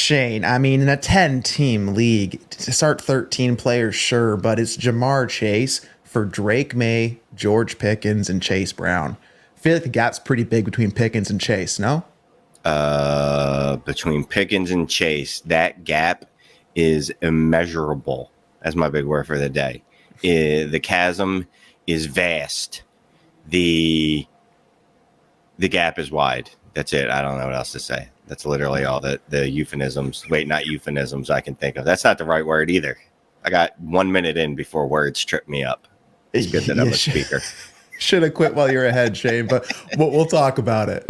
Shane, I mean, in a 10-team league, to start 13 players, sure, but it's Jamar Chase for Drake May, George Pickens, and Chase Brown. I feel like the gap's pretty big between Pickens and Chase, no? Between Pickens and Chase, that gap is immeasurable. That's my big word for the day. The chasm is vast. The gap is wide. That's it. I don't know what else to say. That's literally all the euphemisms. Wait, not euphemisms I can think of. That's not the right word either. I got 1 minute in before words trip me up. It's good that I'm a speaker. Should have quit while you're ahead, Shane, but we'll talk about it.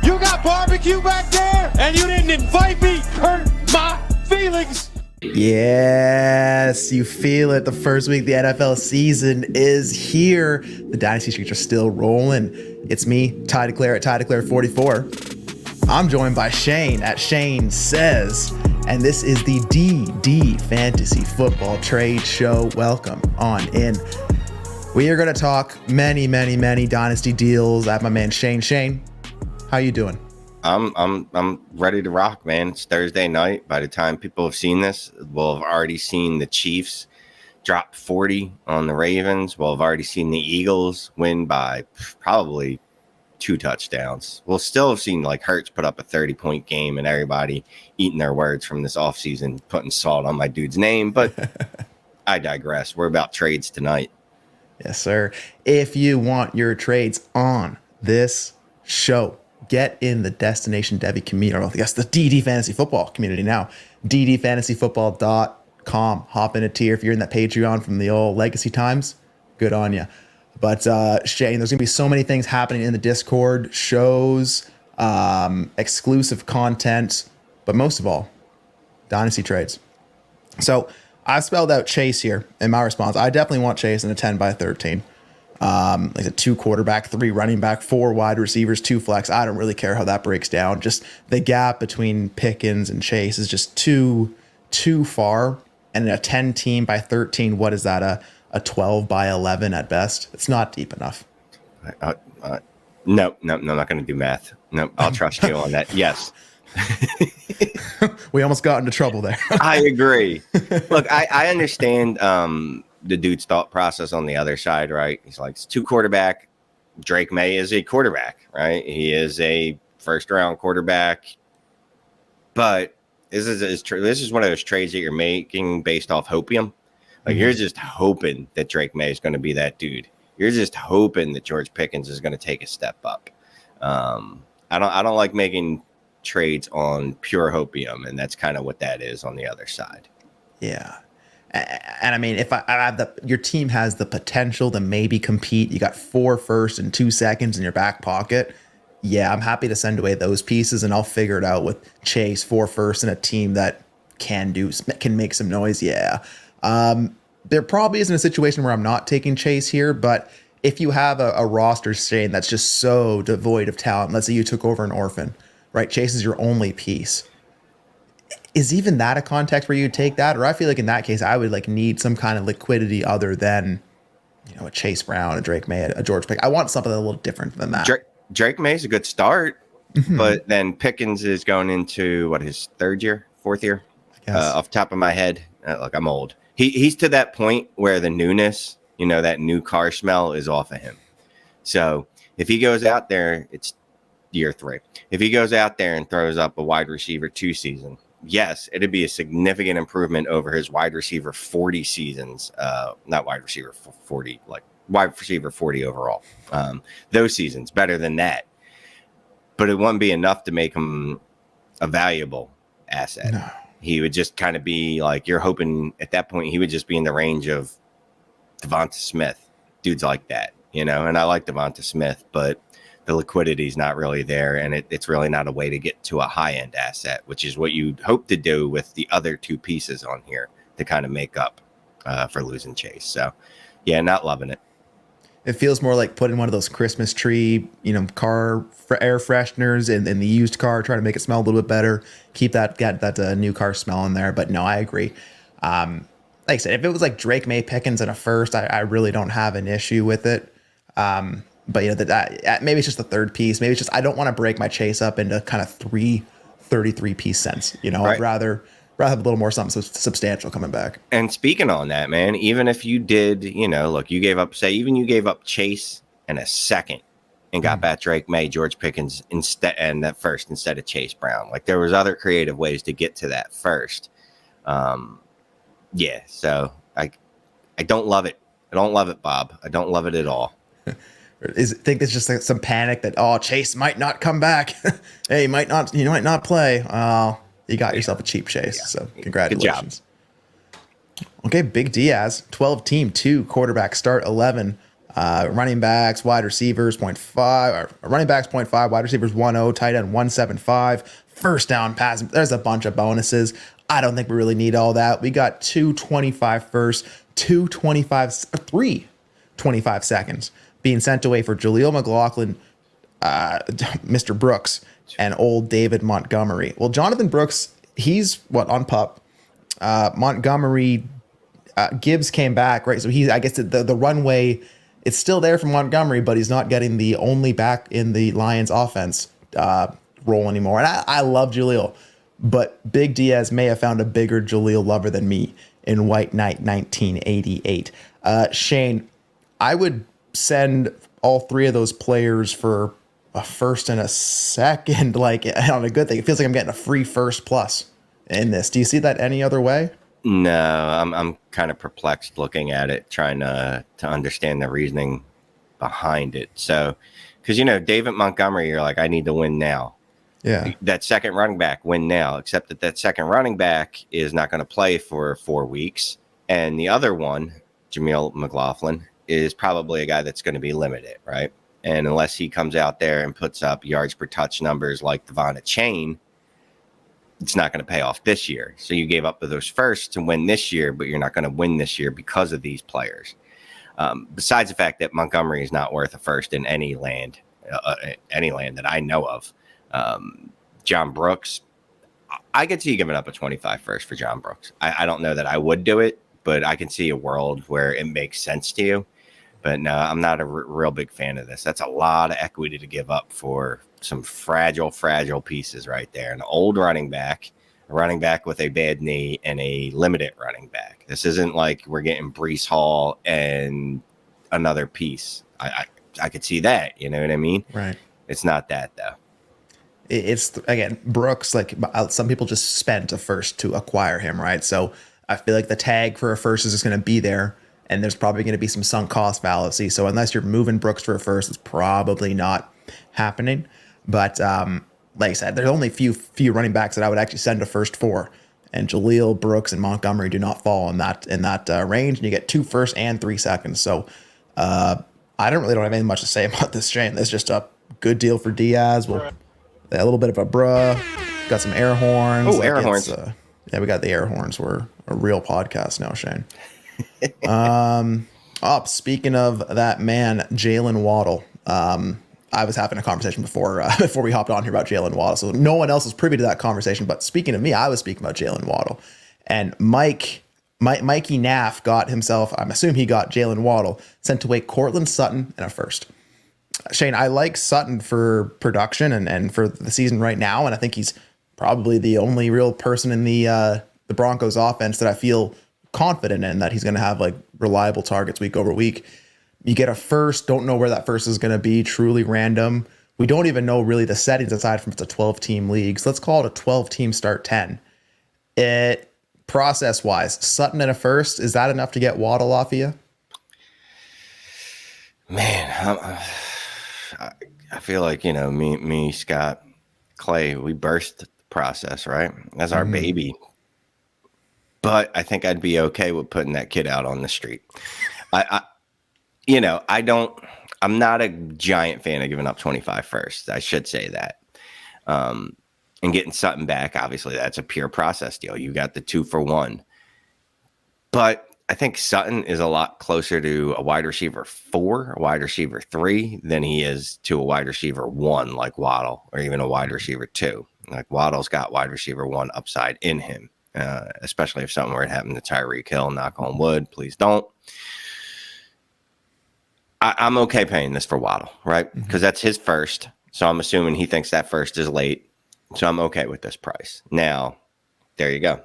You got barbecue back there, and you didn't invite me. Hurt my feelings. Yes, you feel it. The first week of the NFL season is here. The Dynasty streaks are still rolling. It's me, Ty Declare at Ty Declare 44. I'm joined by Shane at Shane Says, and this is the DD Fantasy Football Trade Show. Welcome on in. We are going to talk many Dynasty deals. I have my man Shane. Shane, how you doing? I'm ready to rock, man. It's Thursday night. By the time people have seen this, we'll have already seen the Chiefs drop 40 on the Ravens. We'll have already seen the Eagles win by probably 2 touchdowns. We'll still have seen like Hurts put up a 30-point game and everybody eating their words from this offseason, putting salt on my dude's name. But I digress. We're about trades tonight. Yes, sir. If you want your trades on this show, get in the Destination Devy community, or I guess the DD Fantasy Football community now, ddfantasyfootball.com. Hop in a tier if you're in that Patreon from the old legacy times. Good on you. But Shane, there's going to be so many things happening in the Discord, shows, exclusive content, but most of all, Dynasty trades. So I've spelled out Chase here in my response. I definitely want Chase in a 10 by 13. Like a 2 quarterback, 3 running back, 4 wide receivers, 2 flex. I don't really care how that breaks down. Just the gap between Pickens and Chase is just too far. And in a 10 team by 13, what is that? A 12 by 11 at best. It's not deep enough. No, I'm not going to do math. No, I'll trust you on that. Yes. We almost got into trouble there. I agree. Look, I understand the dude's thought process on the other side, right? He's like, it's 2 quarterback. Drake May is a quarterback, right? He is a first-round quarterback. But this is one of those trades that you're making based off hopium. Like, you're just hoping that Drake May is going to be that dude. You're just hoping that George Pickens is going to take a step up. I don't like making trades on pure hopium, and that's kind of what that is on the other side. Yeah. And I mean, if I have your team has the potential to maybe compete, you got 4 firsts and 2 seconds in your back pocket. Yeah, I'm happy to send away those pieces, and I'll figure it out with Chase, 4 firsts, and a team that can make some noise. Yeah. There probably isn't a situation where I'm not taking Chase here, but if you have a roster, Shane, that's just so devoid of talent, let's say you took over an orphan, right? Chase is your only piece. Is even that a context where you take that? Or I feel like in that case, I would like need some kind of liquidity other than, a Chase Brown, a Drake May, a George Pick. I want something a little different than that. Drake May's a good start, but then Pickens is going into his 3rd year, 4th year, off the top of my head. Look, I'm old. He's to that point where the newness, that new car smell is off of him. So if he goes out there, it's year 3. If he goes out there and throws up a wide receiver 2 season, yes, it'd be a significant improvement over his wide receiver 40 seasons. Not wide receiver 40, like wide receiver 40 overall. Those seasons, better than that. But it wouldn't be enough to make him a valuable asset. No. He would just kind of be like, you're hoping at that point he would just be in the range of Devonta Smith, dudes like that, and I like Devonta Smith, but the liquidity is not really there, and it's really not a way to get to a high-end asset, which is what you'd hope to do with the other 2 pieces on here to kind of make up for losing Chase. So, yeah, not loving it. It feels more like putting one of those Christmas tree, car air fresheners in the used car, trying to make it smell a little bit better. Get that new car smell in there. But no, I agree. Like I said, if it was like Drake May, Pickens in a first, I really don't have an issue with it. But maybe it's just the 3rd piece. Maybe it's just I don't want to break my Chase up into kind of three 33-piece cents. You know, Right. I'd rather have a little more something substantial coming back. And speaking on that, man, even if you did, look, you gave up Chase and a second and got back Drake May, George Pickens instead, and that first instead of Chase Brown. Like, there was other creative ways to get to that first. Yeah, so I don't love it. I don't love it, Bob. I don't love it at all. Think there's just like some panic that Chase might not come back. Hey, he might not play. You got yourself a cheap Chase. Yeah. So congratulations. Good job. Okay, Big Diaz, 12 team 2 quarterback start 11. Running backs, wide receivers 0.5, running backs 0.5, wide receivers 1.0, tight end 175, first down pass. There's a bunch of bonuses. I don't think we really need all that. We got 225 first, 325 seconds being sent away for Jaleel McLaughlin, Mr. Brooks, and old David Montgomery. Well, Jonathan Brooks, he's on PUP. Montgomery, Gibbs came back, right? So I guess the runway, it's still there for Montgomery, but he's not getting the only back in the Lions offense role anymore. And I love Jaleel, but Big Diaz may have found a bigger Jaleel lover than me in White Knight 1988. Shane, I would send all three of those players for a first and a second, like on a good thing. It feels like I'm getting a free first plus in this. Do you see that any other way? No, I'm kind of perplexed looking at it, trying to understand the reasoning behind it. So, because David Montgomery, you're like, I need to win now. Yeah. That second running back, win now. Except that second running back is not going to play for 4 weeks, and the other one, Jaleel McLaughlin, is probably a guy that's going to be limited, right? And unless he comes out there and puts up yards per touch numbers like Devon Chain, it's not going to pay off this year. So you gave up those first to win this year, but you're not going to win this year because of these players. Besides the fact that Montgomery is not worth a first in any land that I know of. John Brooks, I could see you giving up a 25 first for John Brooks. I don't know that I would do it, but I can see a world where it makes sense to you. But no, I'm not a real big fan of this. That's a lot of equity to give up for some fragile pieces right there. An old running back, a running back with a bad knee, and a limited running back. This isn't like we're getting Breece Hall and another piece. I could see that. You know what I mean? Right. It's not that, though. It's, again, Brooks, like some people just spent a first to acquire him, right? So I feel like the tag for a first is just going to be there. And there's probably going to be some sunk cost fallacy. So unless you're moving Brooks for a first, it's probably not happening. But like I said, there's only few running backs that I would actually send a first for. And Jaleel, Brooks, and Montgomery do not fall in that range. And you get 2 firsts and 3 seconds. So I don't have anything much to say about this, Shane. That's just a good deal for Diaz. We'll a little bit of a bruh. Got some air horns. Oh, air horns. Yeah, we got the air horns. We're a real podcast now, Shane. Speaking of that man, Jalen Waddle. I was having a conversation before we hopped on here about Jalen Waddle, so no one else was privy to that conversation. But speaking of me, I was speaking about Jalen Waddle, and Mikey Naff got himself. I'm assuming he got Jalen Waddle sent away Cortland Sutton and a first. Shane, I like Sutton for production and for the season right now, and I think he's probably the only real person in the Broncos offense that I feel confident in that he's going to have like reliable targets week over week. You get a first, don't know where that first is going to be, truly random. We don't even know really the settings aside from it's a 12-team league. So let's call it a 12-team start 10. Process-wise, Sutton and a first, is that enough to get Waddle off of you? Man, I feel like, me, Scott, Clay, we burst the process, right? That's our baby. But I think I'd be okay with putting that kid out on the street. I'm not a giant fan of giving up 25 first. I should say that. And getting Sutton back, obviously, that's a pure process deal. You got the 2 for 1. But I think Sutton is a lot closer to a wide receiver 4, a wide receiver 3, than he is to a wide receiver 1 like Waddle, or even a wide receiver 2. Like Waddle's got wide receiver 1 upside in him. Especially if something were to happen to Tyreek Hill, knock on wood, please don't. I'm okay paying this for Waddle, right? Because that's his first. So I'm assuming he thinks that first is late. So I'm okay with this price. Now, there you go.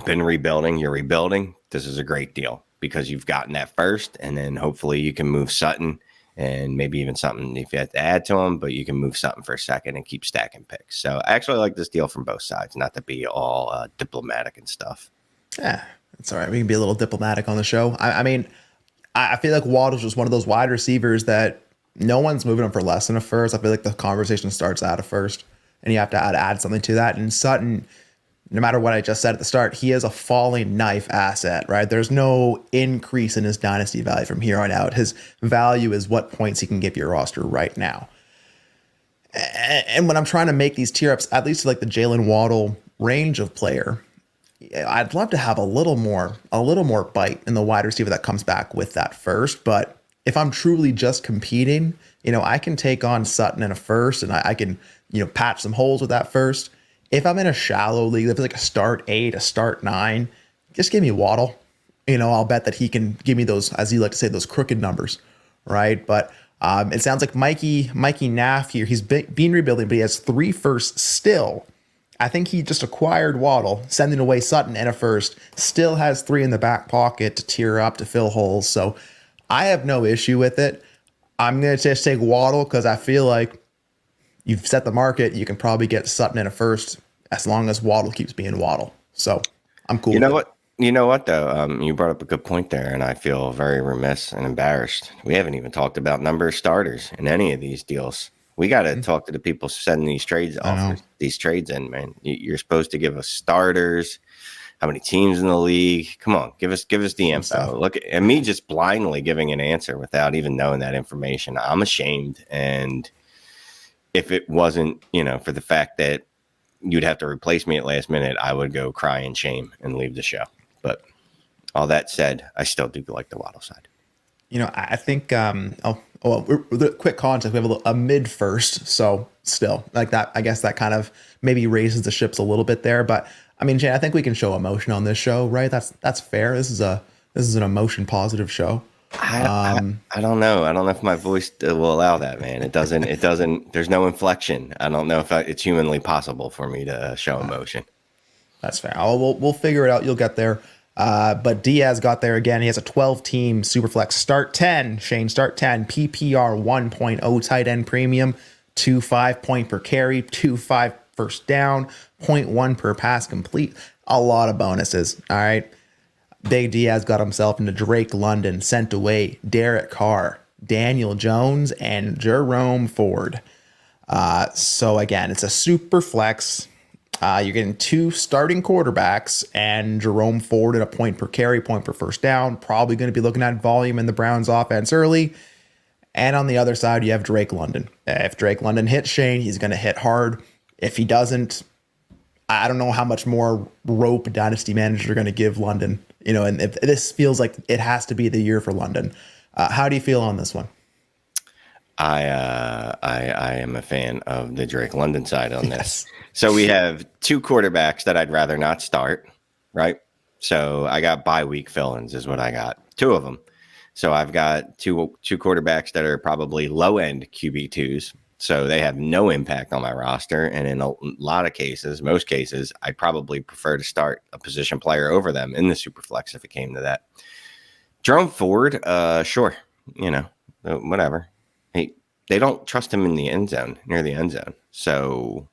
Been rebuilding. You're rebuilding. This is a great deal because you've gotten that first, and then hopefully you can move Sutton and maybe even something if you have to add to him, but you can move Sutton for a second and keep stacking picks. So I actually like this deal from both sides, not to be all diplomatic and stuff. Yeah, it's all right. We can be a little diplomatic on the show. I mean, I feel like Waddle's just one of those wide receivers that no one's moving him for less than a first. I feel like the conversation starts at a first, and you have to add something to that. And Sutton, no matter what I just said at the start, he is a falling knife asset, right? There's no increase in his dynasty value from here on out. His value is what points he can give your roster right now. And when I'm trying to make these tier ups, at least like the Jalen Waddle range of player, I'd love to have a little more bite in the wide receiver that comes back with that first. But if I'm truly just competing, I can take on Sutton in a first, and I can, patch some holes with that first. If I'm in a shallow league, if it's like a start 8, a start 9, just give me Waddle. I'll bet that he can give me those, as you like to say, those crooked numbers, right? But it sounds like Mikey Naff here, he's been rebuilding, but he has 3 firsts still. I think he just acquired Waddle, sending away Sutton and a first, still has 3 in the back pocket to tier up, to fill holes. So I have no issue with it. I'm going to just take Waddle because I feel like you've set the market. You can probably get Sutton in a first as long as Waddle keeps being Waddle. So I'm cool. You know what though? You brought up a good point there, and I feel very remiss and embarrassed. We haven't even talked about number of starters in any of these deals. We got to talk to the people sending these trades offers, these trades in, man. You're supposed to give us starters, how many teams in the league. Come on, give us the info. Look at me just blindly giving an answer without even knowing that information. I'm ashamed. And if it wasn't, for the fact that you'd have to replace me at last minute, I would go cry in shame and leave the show. But all that said, I still do like the Waddle side. I think, quick context, we have a mid first. So still like that, I guess that kind of maybe raises the ships a little bit there. But I mean, Jay, I think we can show emotion on this show, right? That's fair. This is an emotion positive show. I don't know. I don't know if my voice will allow that, man. It doesn't, there's no inflection. I don't know if it's humanly possible for me to show emotion. That's fair. We'll figure it out. You'll get there. But Diaz got there again. He has a 12-team Superflex start 10. Shane, start 10. PPR 1.0 tight end premium. 2.5 point per carry. 2.5 first down. 0.1 per pass complete. A lot of bonuses. All right. Big Diaz got himself into Drake London, sent away Derek Carr, Daniel Jones, and Jerome Ford. So again, it's a super flex. You're getting 2 starting quarterbacks and Jerome Ford at a point per carry, point per first down. Probably going to be looking at volume in the Browns offense early. And on the other side, you have Drake London. If Drake London hits Shane, he's going to hit hard. If he doesn't, I don't know how much more rope dynasty managers are going to give London. And if this feels like it has to be the year for London. How do you feel on this one? I am a fan of the Drake London side on this. So we have 2 quarterbacks that I'd rather not start, right? So I got bye week fill-ins is what I got. 2 of them. So I've got two quarterbacks that are probably low-end QB2s. So they have no impact on my roster. And in a lot of cases, most cases, I'd probably prefer to start a position player over them in the Superflex if it came to that. Jerome Ford, sure, whatever. They don't trust him in the end zone, near the end zone. So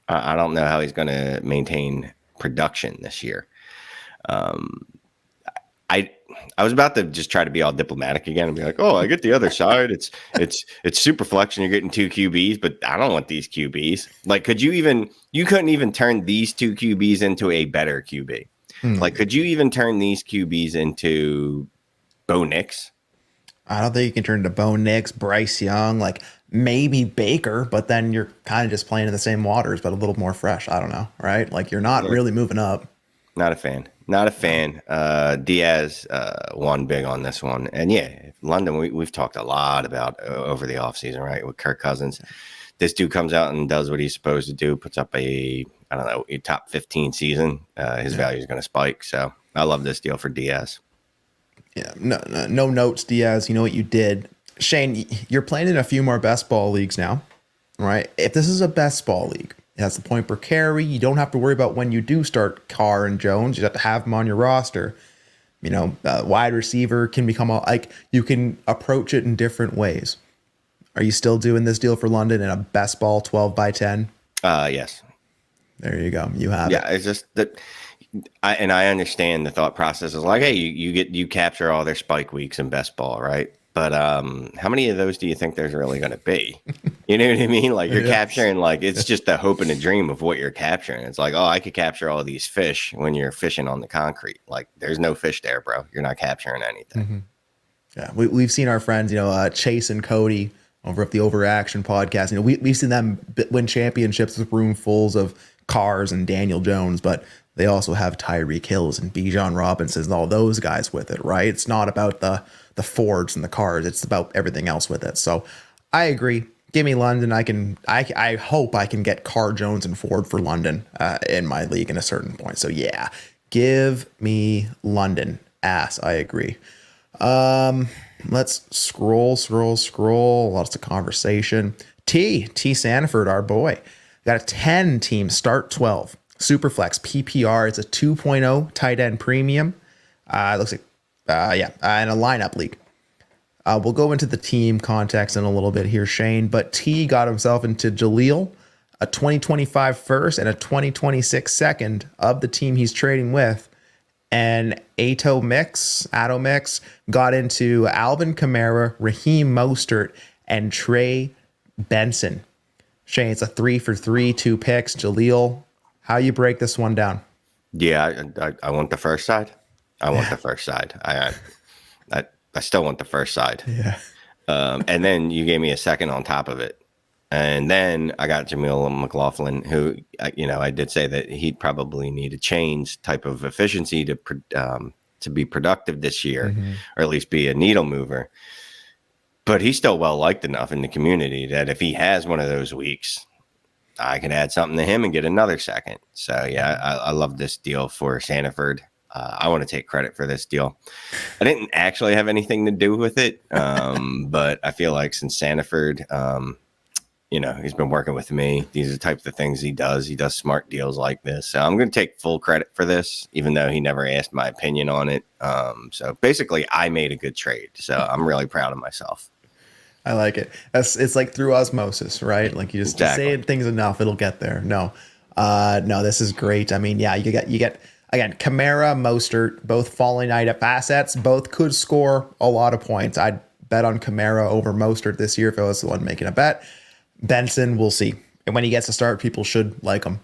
I don't know how he's going to maintain production this year. I was about to just try to be all diplomatic again and be like, oh, I get the other side. It's super flex and you're getting 2 QBs, but I don't want these QBs. Like, you couldn't even turn these 2 QBs into a better QB. Like, could you even turn these QBs into Bo Nix? I don't think you can turn into Bo Nix, Bryce Young, like maybe Baker, but then you're kind of just playing in the same waters, but a little more fresh. I don't know, right? Like, you're not really moving up. Not a fan. Diaz won big on this one. And yeah, London, we've talked a lot about over the offseason, right? With Kirk Cousins. This dude comes out and does what he's supposed to do, puts up a top 15 season. His value is going to spike. So I love this deal for Diaz. Yeah, no notes, Diaz. You know what you did. Shane, you're playing in a few more best ball leagues now, right? If this is a best ball league, It has the point per carry. You don't have to worry about when you do start Carr and Jones. You have to have them on your roster. Wide receiver can become you can approach it in different ways. Are you still doing this deal for London in a best ball 12 by 10? Yes. There you go. You have it. Yeah, it's just that, I understand the thought process is like, hey, you capture all their spike weeks in best ball, right? But how many of those do you think there's really going to be? You know what I mean? Like you're capturing, like it's just a hope and a dream of what you're capturing. It's like, oh, I could capture all these fish when you're fishing on the concrete. Like there's no fish there, bro. You're not capturing anything. Mm-hmm. Yeah, we've seen our friends, Chase and Cody over at the Overaction podcast. We've seen them win championships with room fulls of Cars and Daniel Jones, but they also have Tyreek Hills and Bijan Robinson and all those guys with it, right? It's not about the Fords and the cars. It's about everything else with it. So I agree. Give me London. I hope I can get Carr, Jones, and Ford for London in my league in a certain point. So yeah, give me London. I agree. Let's scroll. Lots of conversation. T Sanford, our boy, got a 10 team start 12 Superflex PPR. It's a 2.0 tight end premium. Looks like, in a lineup league. We'll go into the team context in a little bit here, Shane, but T got himself into Jaleel, a 2025 first and a 2026 second of the team he's trading with. And Ato Mix got into Alvin Kamara, Raheem Mostert, and Trey Benson. Shane, it's a 3-for-3, 2 picks. Jaleel, how you break this one down? Yeah, I want the first side. I want the first side. I still want the first side. Yeah. And then you gave me a second on top of it. And then I got Jamil McLaughlin, who, I did say that he'd probably need a change type of efficiency to be productive this year, or at least be a needle mover. But he's still well liked enough in the community that if he has one of those weeks, I can add something to him and get another second. So yeah, I love this deal for Sanford. I want to take credit for this deal. I didn't actually have anything to do with it, but I feel like since Sanford, he's been working with me. These are the types of things he does. He does smart deals like this. So I'm going to take full credit for this, even though he never asked my opinion on it. So basically, I made a good trade. So I'm really proud of myself. I like it. It's like through osmosis, right? Like you just say things enough, it'll get there. No, this is great. I mean, yeah, you get again, Kamara, Mostert, both falling IDF assets, both could score a lot of points. I'd bet on Kamara over Mostert this year if I was the one making a bet. Benson, we'll see. And when he gets to start, people should like him.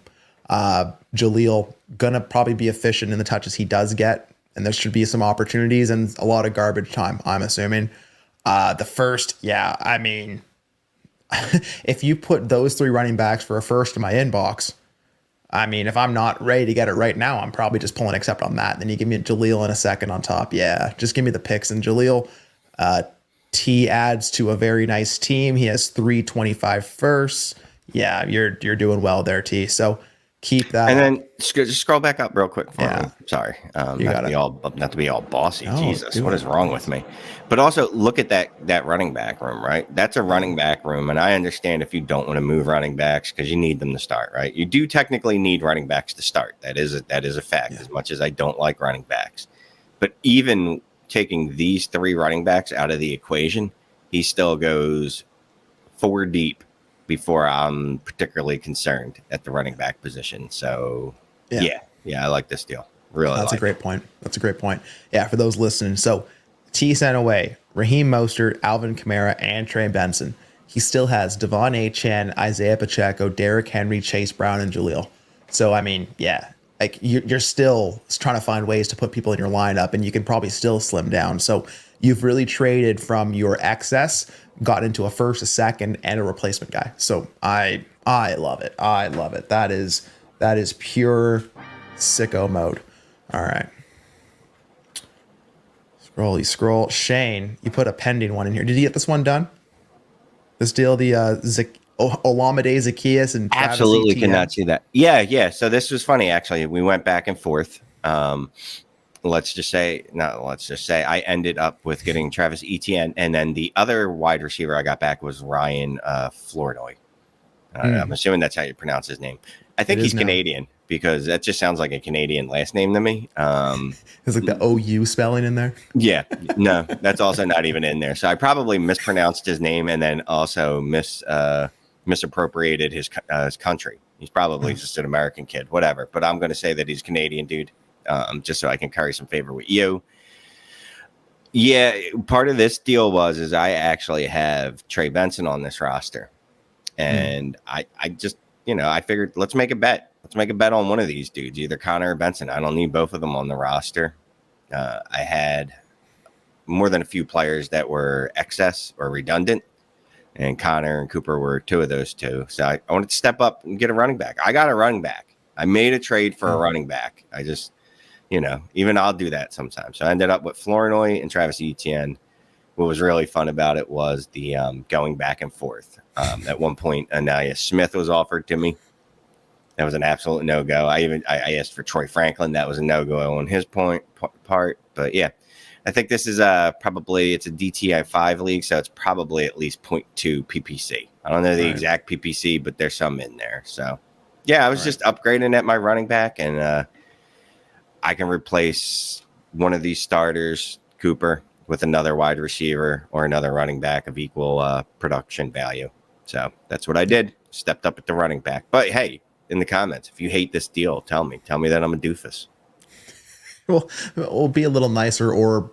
Jaleel, gonna probably be efficient in the touches he does get, and there should be some opportunities and a lot of garbage time, I'm assuming. The first, I mean, if you put those 3 running backs for a first in my inbox, I mean, if I'm not ready to get it right now, I'm probably just pulling accept on that. Then you give me Jaleel in a second on top. Yeah, just give me the picks. And Jaleel, T adds to a very nice team. He has 325 firsts. Yeah, you're doing well there, T. So keep that. And then just scroll back up real quick for me. Sorry, you not to be all bossy. No, Jesus, what is wrong with me? But also look at that running back room, right? That's a running back room, and I understand if you don't want to move running backs because you need them to start, right? You do technically need running backs to start. That is a fact. Yeah. As much as I don't like running backs, but even taking these 3 running backs out of the equation, he still goes 4 deep before I'm particularly concerned at the running back position. So yeah, I like this deal. Really, that's a great point. That's a great point. Yeah, for those listening. So T sent away Raheem Mostert, Alvin Kamara, and Trey Benson. He still has Devon Achane, Isaiah Pacheco, Derrick Henry, Chase Brown, and Jaleel. So I mean, yeah, like you're still trying to find ways to put people in your lineup, and you can probably still slim down. So you've really traded from your excess, got into a first, a second, and a replacement guy. So I love it. I love it. That is pure sicko mode. All right. Scroll. Shane, you put a pending one in here. Did you get this one done? This deal, the Olamide Zacchaeus and Travis absolutely Etienne. Cannot see that. Yeah. So this was funny, actually. We went back and forth. Let's just say I ended up with getting Travis Etienne, and then the other wide receiver I got back was Ryan Flournoy. I'm assuming that's how you pronounce his name. I think he's Canadian because that just sounds like a Canadian last name to me. There's like the OU spelling in there. Yeah, no, that's also not even in there. So I probably mispronounced his name and then also misappropriated his country. He's probably just an American kid, whatever. But I'm going to say that he's Canadian, dude, just so I can curry some favor with you. Yeah, part of this deal is I actually have Trey Benson on this roster. And I just, I figured let's make a bet. Let's make a bet on one of these dudes, either Connor or Benson. I don't need both of them on the roster. I had more than a few players that were excess or redundant, and Connor and Cooper were two of those two. So I wanted to step up and get a running back. I got a running back. I made a trade for a running back. I just, even I'll do that sometimes. So I ended up with Flournoy and Travis Etienne. What was really fun about it was the going back and forth. At one point, Anaya Smith was offered to me. That was an absolute no-go. I asked for Troy Franklin. That was a no-go on his part. But yeah, I think this is probably, it's a DTI 5 league, so it's probably at least 0.2 PPC. I don't know the exact PPC, but there's some in there. So yeah, I was just upgrading at my running back, and I can replace one of these starters, Cooper, with another wide receiver or another running back of equal production value. So that's what I did. Stepped up at the running back. But hey, in the comments, if you hate this deal, tell me that I'm a doofus. Well, we'll be a little nicer or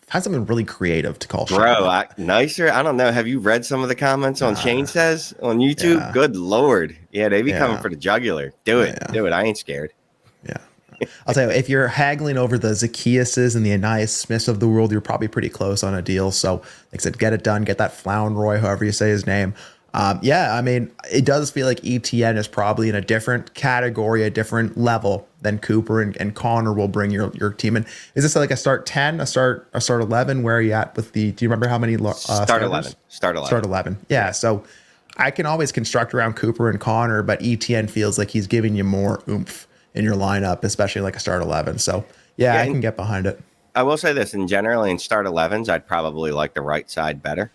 find something really creative to call. Bro, nicer? I don't know. Have you read some of the comments on Shane Says on YouTube? Yeah. Good Lord. Yeah, they be coming for the jugular. Do it. Do it. I ain't scared. Yeah. I'll tell you, if you're haggling over the Zacchaeuses and the Anais Smiths of the world, you're probably pretty close on a deal. So, like I said, get it done. Get that Flounroy, however you say his name. I mean, it does feel like ETN is probably in a different category, a different level than Cooper and Connor will bring your team in. Is this like a start 10, a start 11? Where are you at with do you remember how many start 11? Start 11. Yeah. So I can always construct around Cooper and Connor, but ETN feels like he's giving you more oomph in your lineup, especially like a start 11. So yeah, I can get behind it. I will say this, and generally in start 11s, I'd probably like the right side better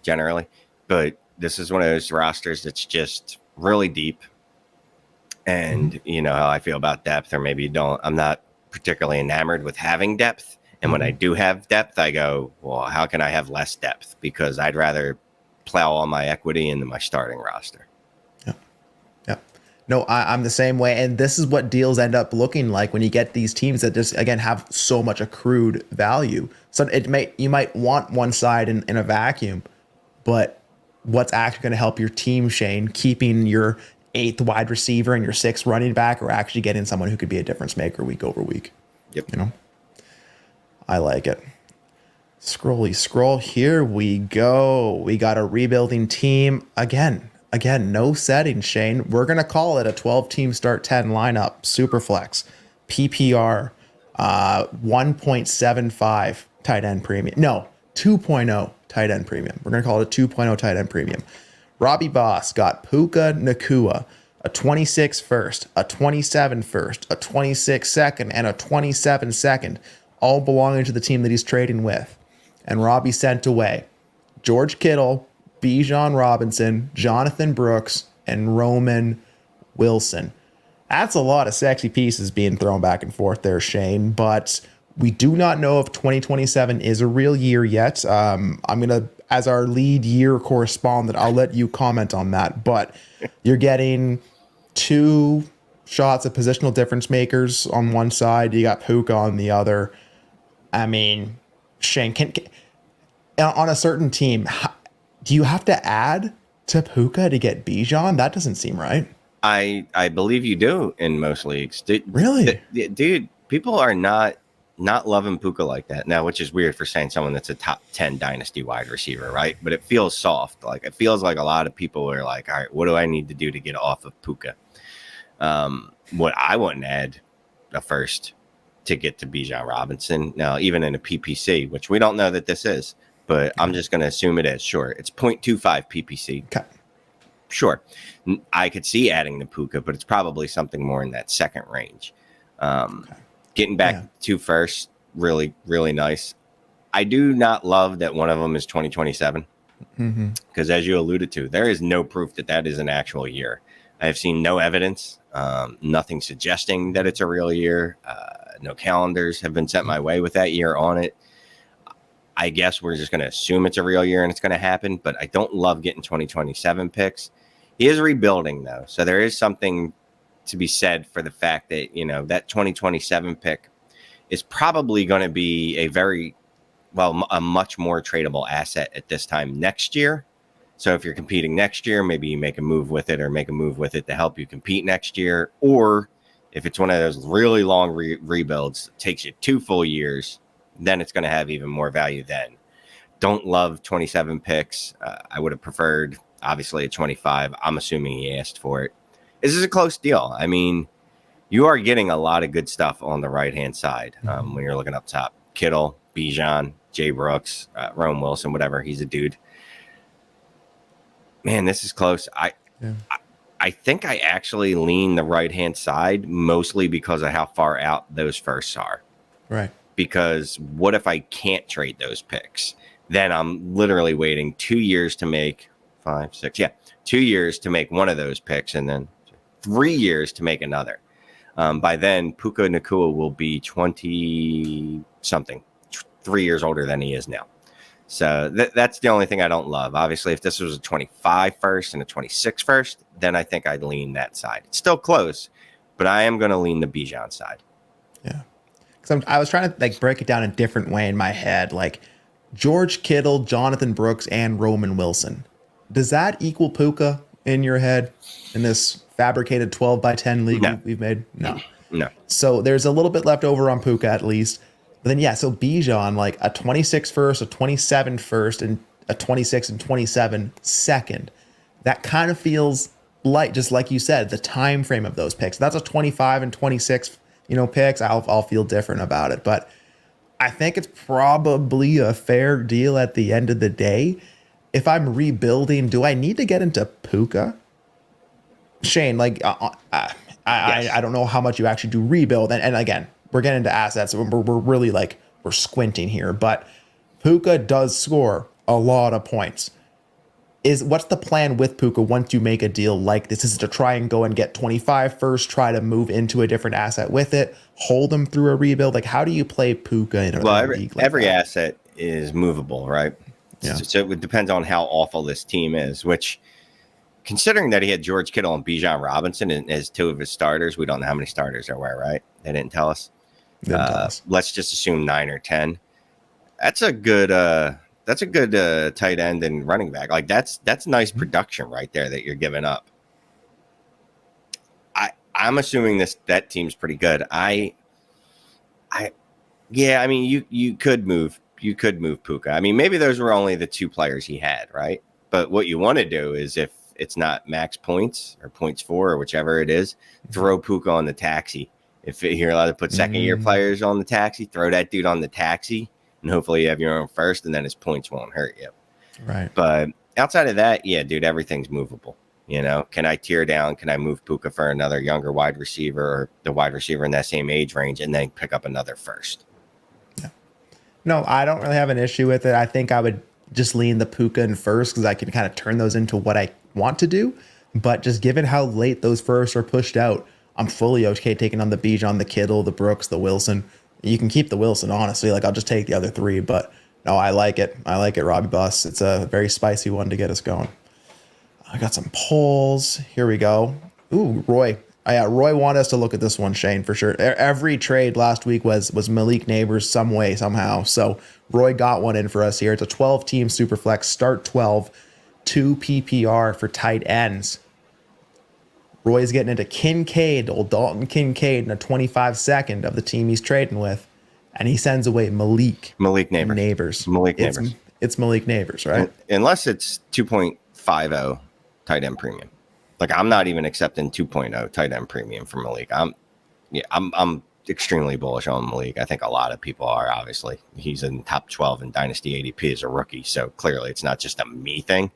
generally, but this is one of those rosters that's just really deep. And you know how I feel about depth, or maybe you don't. I'm not particularly enamored with having depth. And when I do have depth, I go, well, how can I have less depth? Because I'd rather plow all my equity into my starting roster. Yeah. No, I'm the same way. And this is what deals end up looking like when you get these teams that just, again, have so much accrued value. So you might want one side in a vacuum, but what's actually going to help your team, Shane, keeping your 8th wide receiver and your 6th running back, or actually getting someone who could be a difference maker week over week. Yep. I like it. Scroll. Here we go. We got a rebuilding team again, no setting, Shane. We're going to call it a 12-team start 10 lineup, super flex, PPR, 1.75 tight end premium. No, 2.0 tight end premium. We're going to call it a 2.0 tight end premium. Robbie Boss got Puka Nacua, a 26 first, a 27 first, a 26 second, and a 27 second, all belonging to the team that he's trading with. And Robbie sent away George Kittle, Bijan Robinson, Jonathan Brooks, and Roman Wilson. That's a lot of sexy pieces being thrown back and forth there, Shane, but we do not know if 2027 is a real year yet. I'm going to, as our lead year correspondent, I'll let you comment on that. But you're getting 2 shots of positional difference makers on one side. You got Puka on the other. I mean, Shane, on a certain team, do you have to add to Puka to get Bijan? That doesn't seem right. I believe you do in most leagues. Really? Dude, people are not loving Puka like that now, which is weird for saying someone that's a top 10 dynasty wide receiver, right? But it feels soft. Like it feels like a lot of people are like, all right, what do I need to do to get off of Puka? What I wouldn't add a first to get to Bijan Robinson. Now, even in a PPC, which we don't know that this is, but I'm just going to assume it is. Sure, it's 0.25 PPC. Okay. Sure, I could see adding the Puka, but it's probably something more in that second range. Getting back to first, really, really nice. I do not love that one of them is 2027. Because as you alluded to, there is no proof that that is an actual year. I have seen no evidence, nothing suggesting that it's a real year. No calendars have been sent my way with that year on it. I guess we're just going to assume it's a real year and it's going to happen, but I don't love getting 2027 picks. He is rebuilding, though, so there is something to be said for the fact that, you know, that 2027 pick is probably going to be a much more tradable asset at this time next year. So if you're competing next year, maybe you make a move with it, or make a move with it to help you compete next year. Or if it's one of those really long rebuilds, takes you 2 full years, then it's going to have even more value then. Don't love 27 picks. I would have preferred, obviously, a 25. I'm assuming he asked for it. This is a close deal. I mean, you are getting a lot of good stuff on the right-hand side when you're looking up top. Kittle, Bijan, Jay Brooks, Rome Wilson, whatever. He's a dude. Man, this is close. I think I actually lean the right-hand side, mostly because of how far out those firsts are. Right. Because what if I can't trade those picks? Then I'm literally waiting 2 years to make 2 years to make one of those picks, and then 3 years to make another. By then, Puka Nacua will be 20-something, 3 years older than he is now. So that's the only thing I don't love. Obviously, if this was a 25 first and a 26 first, then I think I'd lean that side. It's still close, but I am going to lean the Bijan side. Yeah. Because I was trying to break it down a different way in my head. Like George Kittle, Jonathan Brooks, and Roman Wilson. Does that equal Puka in your head in this fabricated 12x10 league we've made? No. So there's a little bit left over on Puka at least. But then, so Bijan, like a 26 first, a 27 first, and a 26 and 27 second. That kind of feels light, just like you said, the time frame of those picks. That's a 25 and 26, picks. I'll feel different about it. But I think it's probably a fair deal at the end of the day. If I'm rebuilding, do I need to get into Puka? Shane, I don't know how much you actually do rebuild. And again, we're getting into assets. We're really we're squinting here, but Puka does score a lot of points. What's the plan with Puka once you make a deal like this? Is it to try and go and get 25 first, try to move into a different asset with it, hold them through a rebuild? Like, how do you play Puka in a league like every that? asset is movable, right? Yeah. So it depends on how awful this team is, which, considering that he had George Kittle and Bijan Robinson as 2 of his starters, we don't know how many starters there were, right? They didn't tell us. Let's just assume 9 or 10. That's a good tight end and running back. Like that's nice production right there that you're giving up. I'm assuming that team's pretty good. I mean, you could move Puka. I mean, maybe those were only the 2 players he had, right? But what you want to do is, if it's not max points or points for or whichever it is, throw Puka on the taxi. If you're allowed to put second-year players on the taxi, throw that dude on the taxi, and hopefully you have your own first, and then his points won't hurt you. Right. But outside of that, dude, everything's movable. Can I tear down? Can I move Puka for another younger wide receiver, or the wide receiver in that same age range, and then pick up another first? Yeah. No, I don't really have an issue with it. I think I would just lean the Puka in first because I can kind of turn those into what I want to do. But just given how late those firsts are pushed out, I'm fully okay taking on the Bijan, the Kittle, the Brooks, the Wilson. You can keep the Wilson, honestly. I'll just take the other 3. But no, I like it. Robbie Bus. It's a very spicy one to get us going. I got some polls. Here we go. Ooh, Roy. Roy wanted us to look at this one, Shane, for sure. Every trade last week was Malik Neighbors some way, somehow. So Roy got one in for us here. It's a 12-team Superflex, start 12, 2 PPR for tight ends. Roy's getting into Kincaid, old Dalton Kincaid, in a 25-second of the team he's trading with, and he sends away Malik Neighbors. It's Malik Neighbors, right? Unless it's 2.50 tight end premium. Like, I'm not even accepting 2.0 tight end premium for Malik. I'm extremely bullish on Malik. I think a lot of people are. Obviously, he's in top 12 in Dynasty ADP as a rookie, so clearly it's not just a me thing.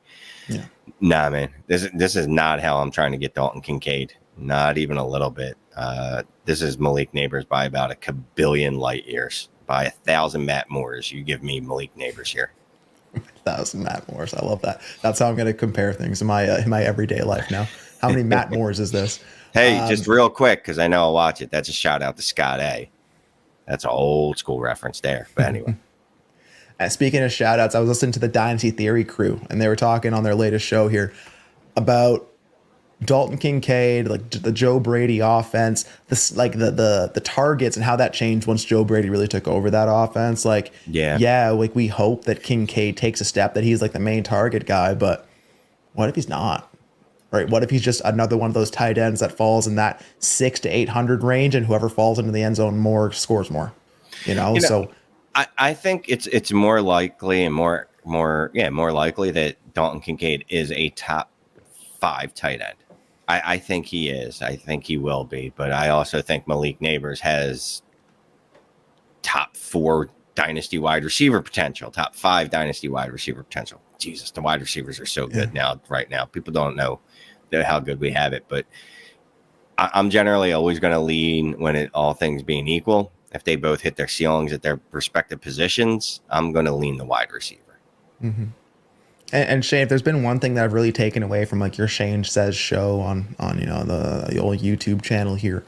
Yeah. Nah, man, this is not how I'm trying to get Dalton Kincaid. Not even a little bit. This is Malik Neighbors by about a kabillion light years. By 1,000 Matt Moores, you give me Malik Neighbors here. 1,000 Matt Moores. I love that. That's how I'm going to compare things in my everyday life now. How many Matt Moores is this? Hey, just real quick, because I know I'll watch it. That's a shout out to Scott A. That's an old school reference there. But anyway. Speaking of shout outs, I was listening to the Dynasty Theory crew, and they were talking on their latest show here about Dalton Kincaid, like the Joe Brady offense, this like the targets and how that changed once Joe Brady really took over that offense. Like, like we hope that Kincaid takes a step, that he's like the main target guy, but what if he's not? Right? What if he's just another one of those tight ends that falls in that 600 to 800 range, and whoever falls into the end zone more scores more? So I think it's more likely and more likely that Dalton Kincaid is a top 5 tight end. I think he is. I think he will be. But I also think Malik Neighbors has top 4 dynasty wide receiver potential, top 5 dynasty wide receiver potential. Jesus, the wide receivers are so good right now. People don't know how good we have it. But I'm generally always going to lean, when all things being equal, if they both hit their ceilings at their respective positions, I'm going to lean the wide receiver. Mm-hmm. And Shane, if there's been one thing that I've really taken away from like your Shane Says show on the old YouTube channel here,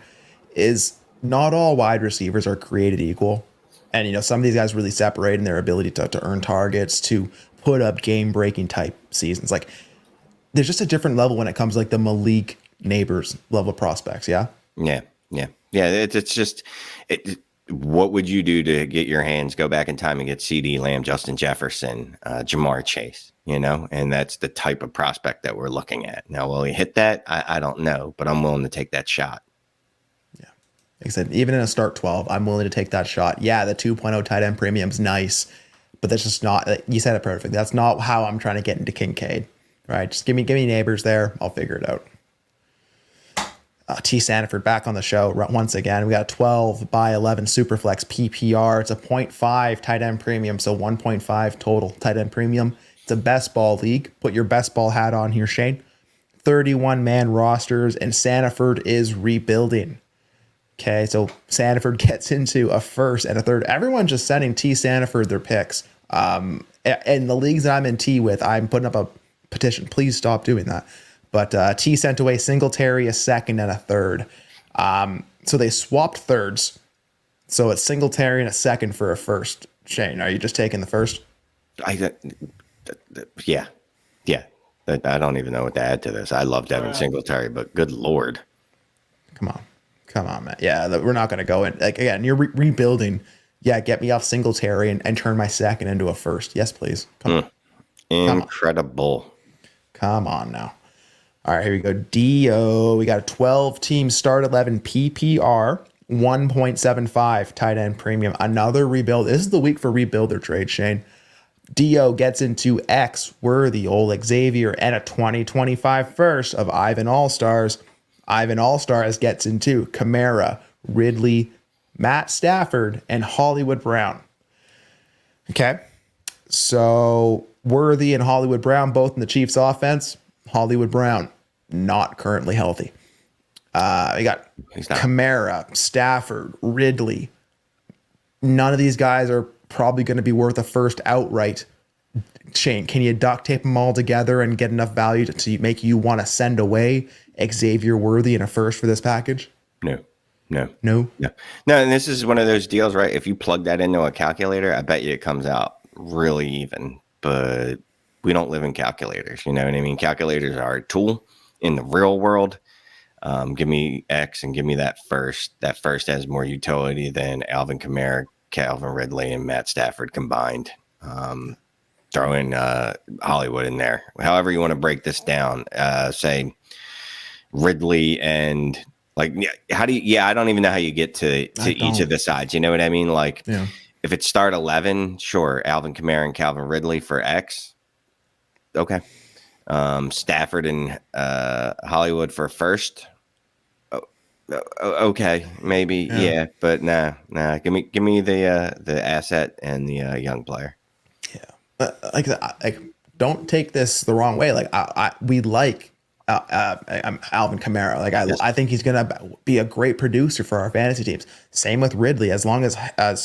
is not all wide receivers are created equal. And some of these guys really separate in their ability to earn targets, to put up game-breaking type seasons. Like, there's just a different level when it comes to like the Malik Neighbors level prospects. Yeah. It's just what would you do to get your hands, go back in time and get CD Lamb, Justin Jefferson, Jamar Chase, and that's the type of prospect that we're looking at. Now, will he hit that? I don't know, but I'm willing to take that shot. Yeah. Like I said, even in a start 12, I'm willing to take that shot. Yeah, the 2.0 tight end premium's nice, but that's just not, you said it perfect. That's not how I'm trying to get into Kincaid, right? Just give me Neighbors there. I'll figure it out. T. Sanford back on the show once again. We got a 12 by 11 Superflex PPR. It's a 0.5 tight end premium, so 1.5 total tight end premium. It's a best ball league. Put your best ball hat on here, Shane. 31-man rosters, and Sanford is rebuilding. Okay, so Sanford gets into a first and a third. Everyone's just sending T. Sanford their picks. In the leagues that I'm in T with, I'm putting up a petition. Please stop doing that. But T sent away Singletary, a second and a third. So they swapped thirds. So it's Singletary and a second for a first. Shane, are you just taking the first? Yeah. I don't even know what to add to this. I love Devin Singletary, but good Lord. Come on, man. Yeah, we're not going to go in. Like, again, you're rebuilding. Yeah, get me off Singletary and turn my second into a first. Yes, please. Come on. Incredible. Come on now. All right, here we go. DO. We got a 12-team start 11 PPR, 1.75 tight end premium. Another rebuild. This is the week for rebuilder trade, Shane. DO gets into X Worthy, old Xavier, and a 2025 first of Ivan All-Stars. Ivan All-Stars gets into Kamara, Ridley, Matt Stafford, and Hollywood Brown. Okay. So Worthy and Hollywood Brown, both in the Chiefs offense. Hollywood Brown, not currently healthy. We got Kamara, Stafford, Ridley. None of these guys are probably going to be worth a first outright. Shane, can you duct tape them all together and get enough value to make you want to send away Xavier Worthy in a first for this package? No. And this is one of those deals, right? If you plug that into a calculator, I bet you it comes out really even. But we don't live in calculators. You know what I mean? Calculators are a tool in the real world. Give me X and give me that first. That first has more utility than Alvin Kamara, Calvin Ridley, and Matt Stafford combined. Throw in Hollywood in there. However you want to break this down, say Ridley and I don't even know how you get to each of the sides. You know what I mean? If it's start 11, sure, Alvin Kamara and Calvin Ridley for X. Okay. Stafford and Hollywood for first. Okay, maybe, yeah, but nah. Give me the asset and the young player. Yeah, don't take this the wrong way. We like Alvin Kamara. I think he's gonna be a great producer for our fantasy teams. Same with Ridley. As long as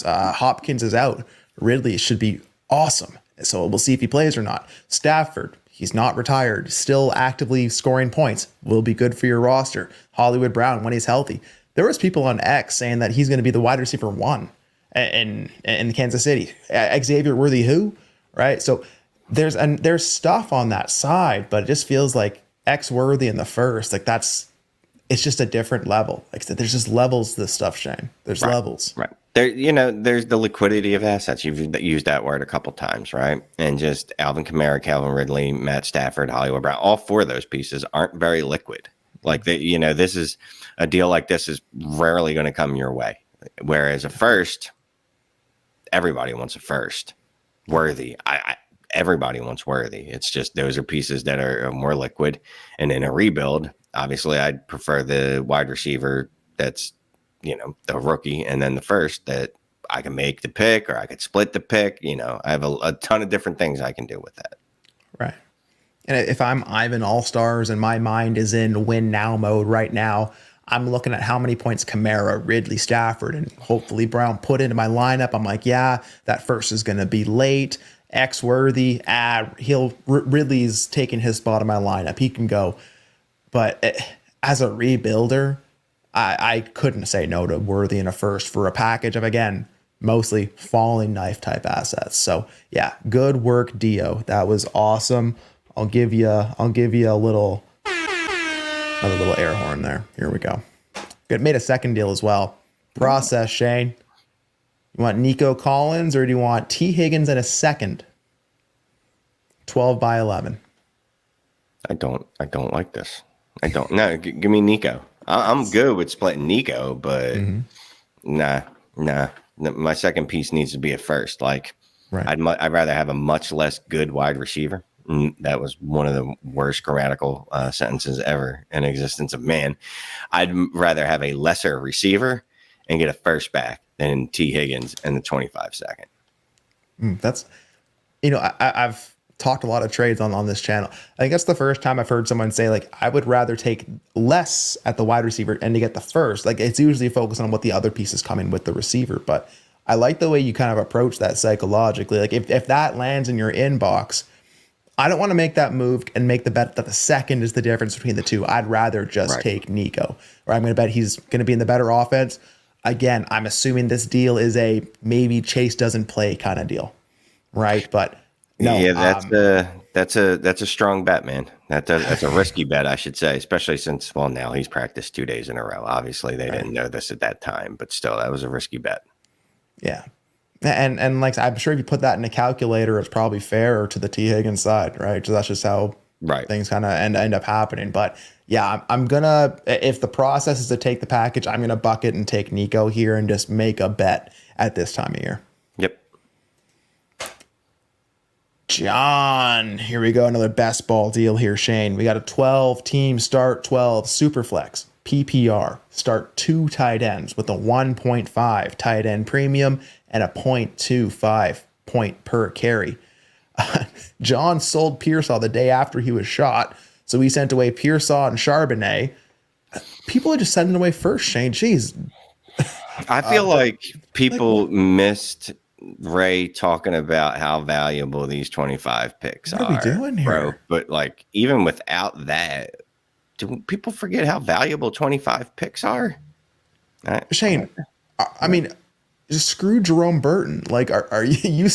Hopkins is out, Ridley should be awesome. So we'll see if he plays or not. Stafford, he's not retired, still actively scoring points, will be good for your roster. Hollywood Brown, when he's healthy. There was people on X saying that he's going to be the wide receiver 1 in Kansas City. Xavier Worthy, who? Right? So there's stuff on that side, but it just feels like X Worthy in the first, like it's just a different level. Like I said, there's just levels to this stuff, Shane. There's levels. Right. There, there's the liquidity of assets. You've used that word a couple times, right? And just Alvin Kamara, Calvin Ridley, Matt Stafford, Hollywood Brown, all 4 of those pieces aren't very liquid. Like this is a deal like this is rarely going to come your way. Whereas a first, everybody wants a first. Worthy. Everybody wants Worthy. It's just those are pieces that are more liquid. And in a rebuild, obviously, I'd prefer the wide receiver that's, the rookie, and then the first that I can make the pick or I could split the pick. I have a ton of different things I can do with that. Right. And if I'm Ivan All-Stars and my mind is in win now mode right now, I'm looking at how many points Kamara, Ridley, Stafford, and hopefully Brown put into my lineup. I'm like, yeah, that first is going to be late. X Worthy, Ridley's taking his spot in my lineup. He can go. But as a rebuilder, I couldn't say no to Worthy in a first for a package of, again, mostly falling knife type assets. So yeah, good work, Dio. That was awesome. I'll give you another little air horn there. Here we go. Good. Made a second deal as well. Process, Shane. You want Nico Collins or do you want T. Higgins in a second? 12 by 11. I don't like this. I don't. No, give me Nico. I'm good with splitting Nico, but nah. My second piece needs to be a first. Like, right. I'd rather have a much less good wide receiver. That was one of the worst grammatical sentences ever in existence of man. I'd rather have a lesser receiver and get a first back than T. Higgins in the 25 second. That's, I've talked a lot of trades on this channel. I think that's the first time I've heard someone say, like, I would rather take less at the wide receiver and to get the first. Like, it's usually focused on what the other pieces come in with the receiver. But I like the way you kind of approach that psychologically. Like, if that lands in your inbox, I don't want to make that move and make the bet that the second is the difference between the two. I'd rather just take Nico, or I'm going to bet he's going to be in the better offense. Again, I'm assuming this deal is a maybe Chase doesn't play kind of deal, right? But no, yeah, that's a strong bet, man. That's a risky bet, I should say, especially since now he's practiced 2 days in a row. Obviously, they didn't know this at that time, but still, that was a risky bet. Yeah. And like, I'm sure if you put that in a calculator, it's probably fairer to the T. Higgins side, right? So that's just how things kind of end up happening. But yeah, I'm gonna, if the process is to take the package, I'm gonna bucket and take Nico here and just make a bet at this time of year. Yep. John, here we go. Another best ball deal here, Shane. We got a 12-team start 12 Superflex PPR. Start 2 tight ends with a 1.5 tight end premium and a 0.25 point per carry. John sold Pearsall the day after he was shot, so he sent away Pearsall and Charbonnet. People are just sending away first, Shane. Jeez. I feel like people missed Ray talking about how valuable these 25 picks are. What are we doing here? Bro? But like, even without that, do people forget how valuable 25 picks are? Shane, I mean, just screw Jerome Burton. Like, are you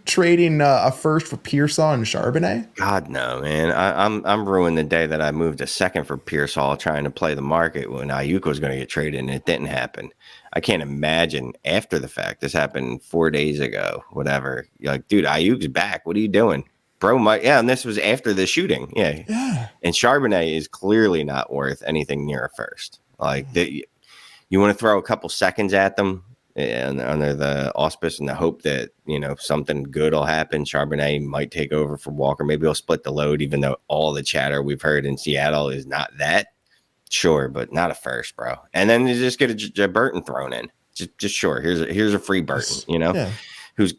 trading a first for Pearsall and Charbonnet? God no, man. I'm ruined the day that I moved a second for Pearsall trying to play the market when Ayuk was going to get traded, and it didn't happen. I can't imagine after the fact. This happened 4 days ago, whatever. You're like, dude, Ayuk's back. What are you doing? Bro, and this was after the shooting. Yeah. And Charbonnet is clearly not worth anything near a first. Like, you want to throw a couple seconds at them and under the auspice and the hope that, something good will happen. Charbonnet might take over for Walker. Maybe he'll split the load, even though all the chatter we've heard in Seattle is not that. Sure, but not a first, bro. And then you just get a Burton thrown in. Just sure. Here's a free Burton, who's,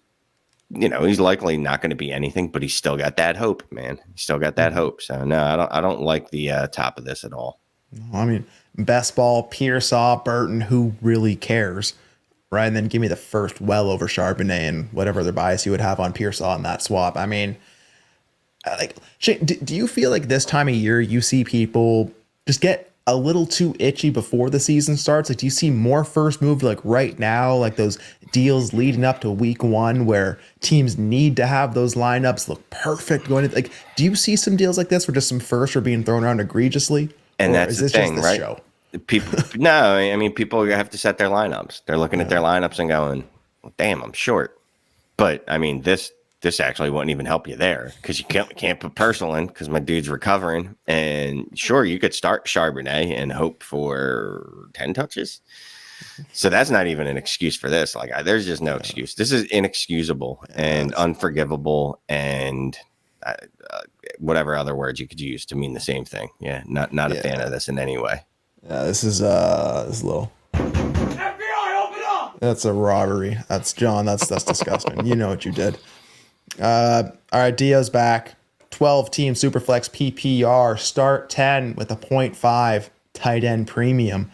he's likely not going to be anything, but he's still got that hope, man. He's still got that hope. So no, I don't like the top of this at all. I mean, best ball, Pearsall, Burton, who really cares? right? And then give me the first well over Charbonnet and whatever other bias you would have on Pearsall in that swap. I mean, like, Shane, do you feel like this time of year you see people just get a little too itchy before the season starts? Like, do you see more first move like right now, like those deals leading up to week 1 where teams need to have those lineups look perfect going to, like, do you see some deals like this where just some firsts are being thrown around egregiously? And or that's is the this thing, just right? Show? People, no, I mean, people have to set their lineups. They're looking at their lineups and going, well, damn, I'm short. But I mean, this actually wouldn't even help you there because you can't put Personal in because my dude's recovering. And sure, you could start Charbonnet and hope for 10 touches. So that's not even an excuse for this. Like, there's just no excuse. This is inexcusable and unforgivable and whatever other words you could use to mean the same thing. Yeah, not a fan of this in any way. Yeah, this is a little. FBI, open up! That's a robbery. That's John. That's disgusting. You know what you did. All right, Dio's back. 12-team Superflex PPR. Start 10 with a 0.5 tight end premium.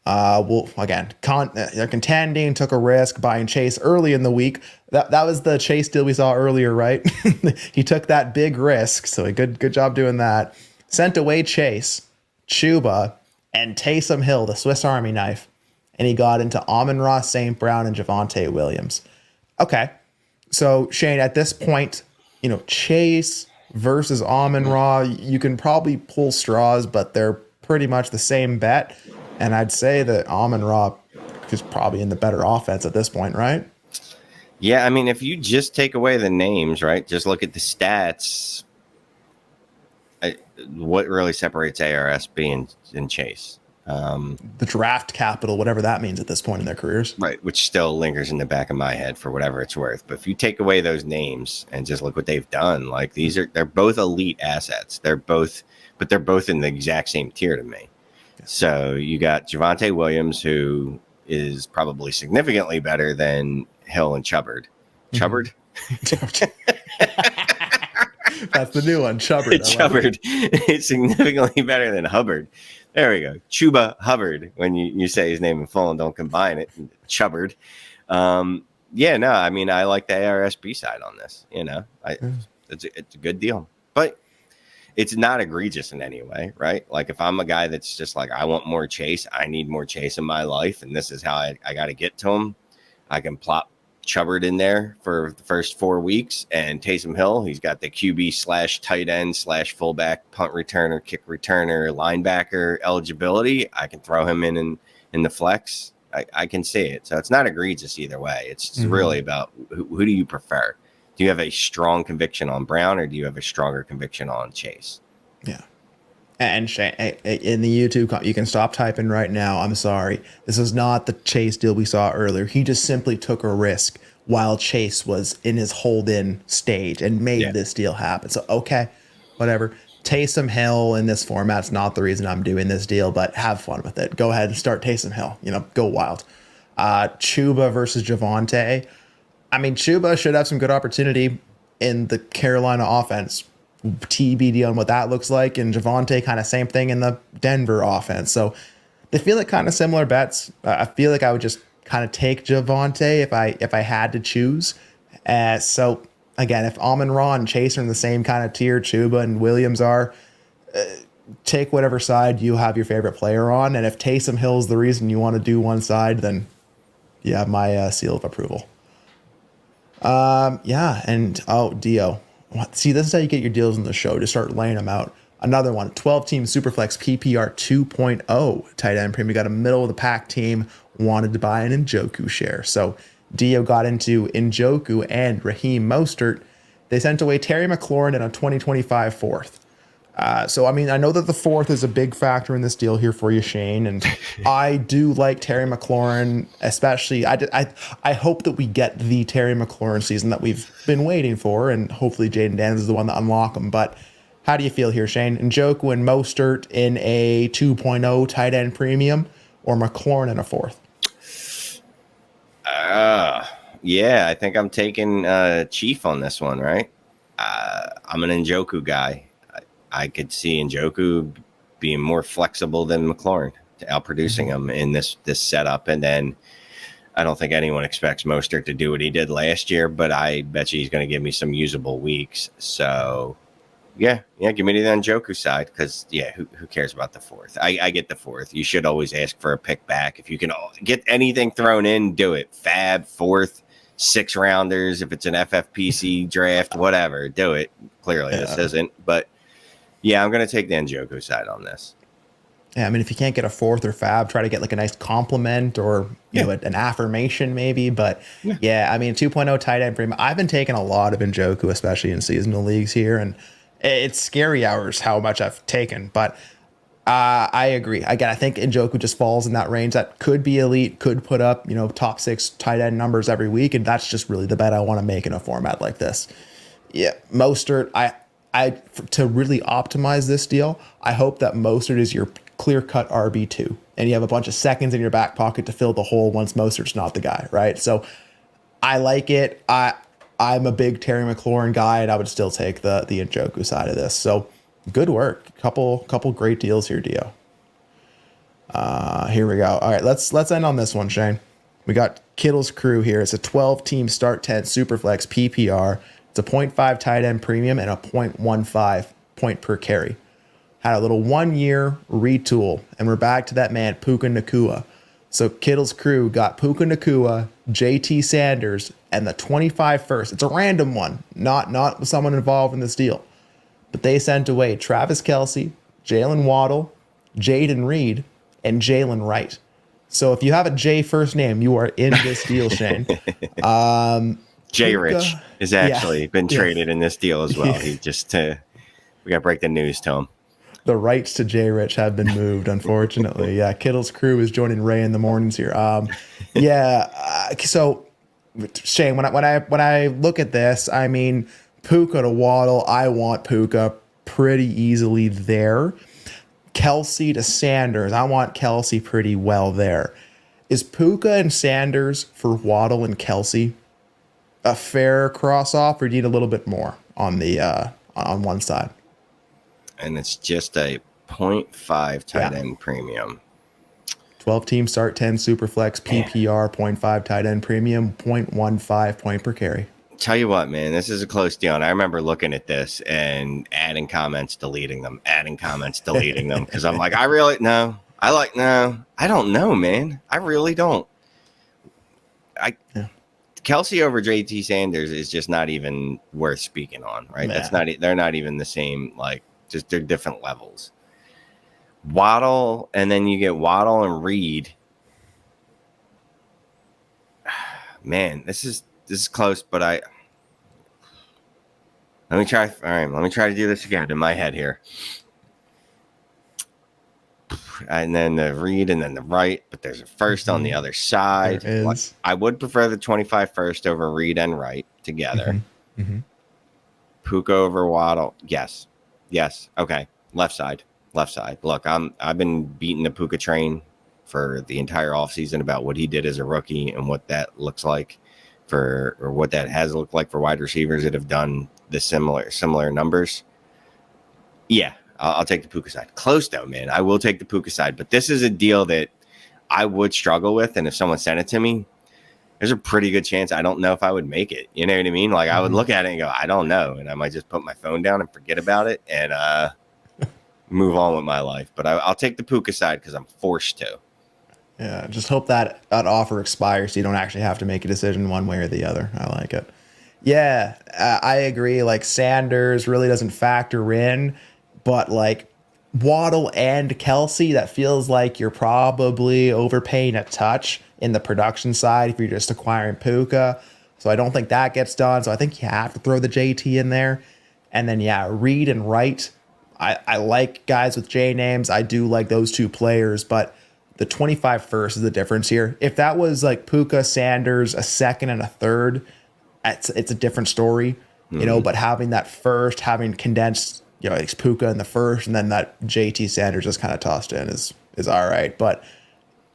Well, again, they're contending, took a risk buying Chase early in the week. That was the Chase deal we saw earlier, right? He took that big risk, so a good job doing that. Sent away Chase, Chuba, and Taysom Hill, the Swiss Army knife, and he got into Amon-Ra, St. Brown, and Javonte Williams. Okay. So, Shane, at this point, Chase versus Amon-Ra, you can probably pull straws, but they're pretty much the same bet. And I'd say that Amon-Ra is probably in the better offense at this point, right? Yeah, I mean, if you just take away the names, right, just look at the stats, what really separates ARSB and Chase? The draft capital, whatever that means at this point in their careers. Right, which still lingers in the back of my head for whatever it's worth. But if you take away those names and just look what they've done, like they're both elite assets. They're both in the exact same tier to me. Yeah. So you got Javonte Williams, who is probably significantly better than Hill and Chubbard. Chubbard? That's the new one, Chubbard. Chubbard is significantly better than Hubbard. There we go. Chuba Hubbard, when you say his name in full and don't combine it. Chubbard. Yeah, no, I mean, I like the ARSB side on this. It's a good deal. But it's not egregious in any way, right? Like, if I'm a guy that's just like, I want more Chase, I need more Chase in my life, and this is how I got to get to him, I can plop Chubbard in there for the first 4 weeks, and Taysom Hill, he's got the QB / tight end / fullback, punt returner, kick returner, linebacker eligibility. I can throw him in the flex. I can see it. So it's not egregious either way. It's really about who do you prefer? Do you have a strong conviction on Brown, or do you have a stronger conviction on Chase? Yeah. And Shane, in the YouTube, you can stop typing right now. I'm sorry. This is not the Chase deal we saw earlier. He just simply took a risk while Chase was in his hold-in stage and made this deal happen. So, okay, whatever. Taysom Hill in this format's not the reason I'm doing this deal, but have fun with it. Go ahead and start Taysom Hill. Go wild. Chuba versus Javonte. I mean, Chuba should have some good opportunity in the Carolina offense. TBD on what that looks like, and Javonte kind of same thing in the Denver offense. So they feel like kind of similar bets. I feel like I would just kind of take Javonte if I had to choose. So again, if Amon-Ra and Chase are in the same kind of tier, Chuba and Williams are, take whatever side you have your favorite player on. And if Taysom Hill is the reason you want to do one side, then you have my seal of approval. Dio. See, this is how you get your deals in the show. Just start laying them out. Another one, 12-team Superflex PPR 2.0 tight end premium. We got a middle-of-the-pack team wanted to buy an Njoku share. So Dio got into Njoku and Raheem Mostert. They sent away Terry McLaurin and a 2025 fourth. So, I mean, I know that the fourth is a big factor in this deal here for you, Shane, and I do like Terry McLaurin, especially. I hope that we get the Terry McLaurin season that we've been waiting for, and hopefully Jaden Daniels is the one to unlock him. But how do you feel here, Shane? Njoku and Mostert in a 2.0 tight end premium, or McLaurin in a fourth? Yeah, I think I'm taking Chief on this one, right? I'm an Njoku guy. I could see Njoku being more flexible than McLaurin, outproducing him in this setup. And then I don't think anyone expects Mostert to do what he did last year, but I bet you he's going to give me some usable weeks. So, yeah, give me the Njoku side because, who cares about the fourth? I get the fourth. You should always ask for a pick back. If you can get anything thrown in, do it. Fab, fourth, 6 rounders. If it's an FFPC draft, whatever, do it. Clearly, this isn't. But, I'm going to take the Njoku side on this. Yeah, I mean, if you can't get a fourth or fab, try to get like a nice compliment or an affirmation maybe. But I mean, 2.0 tight end premium. I've been taking a lot of Njoku, especially in seasonal leagues here, and it's scary hours how much I've taken. But I agree. Again, I think Njoku just falls in that range that could be elite, could put up top 6 tight end numbers every week, and that's just really the bet I want to make in a format like this. Yeah, Mostert. To really optimize this deal, I hope that Mostert is your clear-cut RB2, and you have a bunch of seconds in your back pocket to fill the hole once Mostert's not the guy, right? So I like it. I'm a big Terry McLaurin guy, and I would still take the Njoku side of this. So good work. Couple great deals here, Dio. Here we go. All right, let's end on this one, Shane. We got Kittle's crew here. It's a 12-team start 10 Superflex PPR. It's a 0.5 tight end premium and a 0.15 point per carry. Had a little 1-year retool, and we're back to that man, Puka Nacua. So Kittle's crew got Puka Nacua, JT Sanders, and the 25 first. It's a random one, not someone involved in this deal. But they sent away Travis Kelce, Jalen Waddle, Jaden Reed, and Jalen Wright. So if you have a J first name, you are in this deal, Shane. J Rich has actually been traded in this deal as well. He just, we got to break the news to him. The rights to J Rich have been moved, unfortunately. Yeah, Kittle's crew is joining Ray in the mornings here. So Shane, when I look at this, I mean, Puka to Waddle, I want Puka pretty easily there. Kelce to Sanders, I want Kelce pretty well there. Is Puka and Sanders for Waddle and Kelce a fair cross off, or do you need a little bit more on the on one side? And it's just a 0.5 tight end premium. 12-team start 10 Superflex PPR, 0.5 tight end premium, 0.15 point per carry. Tell you what, man, this is a close deal. And I remember looking at this and adding comments, deleting them, because I'm like, I don't know, man. I really don't. Kelce over JT Sanders is just not even worth speaking on, right? Man. They're not even the same, just they're different levels. Waddle, and then you get Waddle and Reed. Man, this is close, but let me try to do this again in my head here. And then the Reed and then the Wright, but there's a first on the other side. There is. I would prefer the 25 first over Reed and Wright together. Mm-hmm. Puka over Waddle. Yes. Okay. Left side. Look, I've been beating the Puka train for the entire offseason about what he did as a rookie and what that looks like or what that has looked like for wide receivers that have done the similar numbers. Yeah. I'll take the Puka side. Close though, man. I will take the Puka side, but this is a deal that I would struggle with, and if someone sent it to me, there's a pretty good chance I don't know if I would make it. You know what I mean? I would look at it and go, I don't know, and I might just put my phone down and forget about it and move on with my life. But I'll take the Puka side because I'm forced to. Yeah, just hope that offer expires so you don't actually have to make a decision one way or the other. I like it. Yeah, I agree. Sanders really doesn't factor in. But Waddle and Kelce, that feels like you're probably overpaying a touch in the production side if you're just acquiring Puka. So I don't think that gets done. So I think you have to throw the JT in there. And then, Reed and Wright. I like guys with J names. I do like those two players. But the 25 first is the difference here. If that was Puka, Sanders, a second and a third, it's a different story. But having that first, having condensed, it's Puka in the first, and then that JT Sanders just kind of tossed in is all right. But